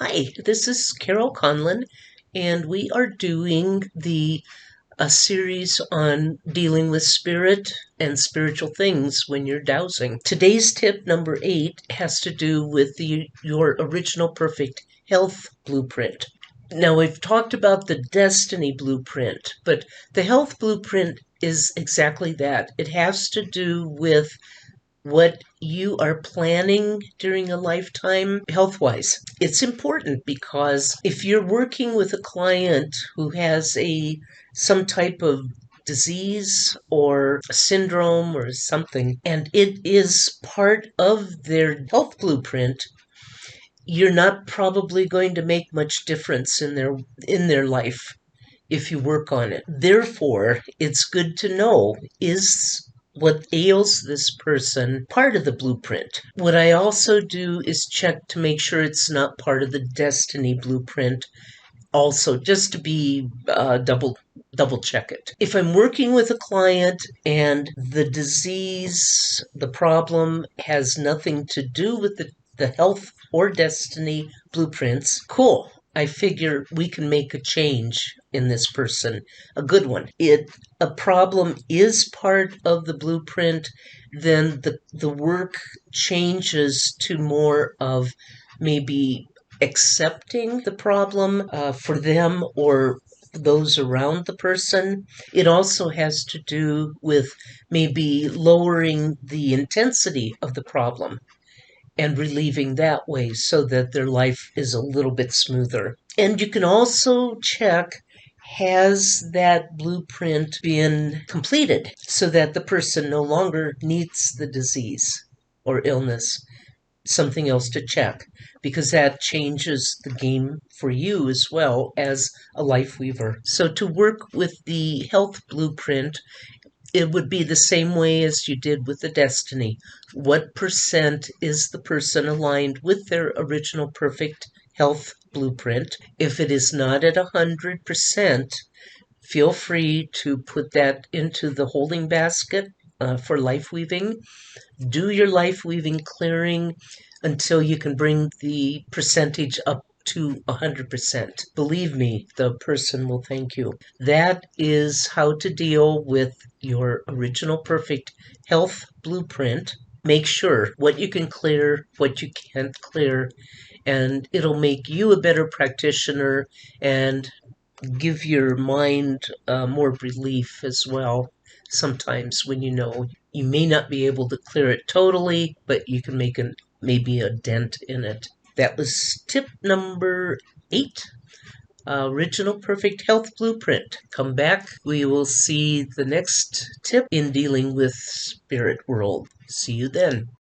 Hi, this is Carole Conlon, and we are doing a series on dealing with spirit and spiritual things when you're dowsing. Today's tip number 8 has to do with your original perfect health blueprint. Now, we've talked about the destiny blueprint, but the health blueprint is exactly that. It has to do with what you are planning during a lifetime health-wise. It's important because if you're working with a client who has some type of disease or syndrome or something, and it is part of their health blueprint, you're not probably going to make much difference in their life if you work on it. Therefore, it's good to know, is what ails this person part of the blueprint? What I also do is check to make sure it's not part of the destiny blueprint, also, just to be double check it. If I'm working with a client and the disease, the problem has nothing to do with the health or destiny blueprints, cool. I figure we can make a change in this person, a good one. A problem is part of the blueprint, then the work changes to more of maybe accepting the problem for them or those around the person. It also has to do with maybe lowering the intensity of the problem and relieving that way so that their life is a little bit smoother. And you can also check, has that blueprint been completed so that the person no longer needs the disease or illness? Something else to check, because that changes the game for you as well as a life weaver. So to work with the health blueprint, it would be the same way as you did with the destiny. What percent is the person aligned with their original perfect health blueprint? If it is not at 100%, feel free to put that into the holding basket for life weaving. Do your life weaving clearing until you can bring the percentage up to 100%. Believe me, the person will thank you. That is how to deal with your original perfect health blueprint. Make sure what you can clear, what you can't clear, and it'll make you a better practitioner and give your mind more relief as well. Sometimes when you know you may not be able to clear it totally, but you can make maybe a dent in it. That was tip number 8. Original Perfect Health Blueprint. Come back. We will see the next tip in dealing with spirit world. See you then.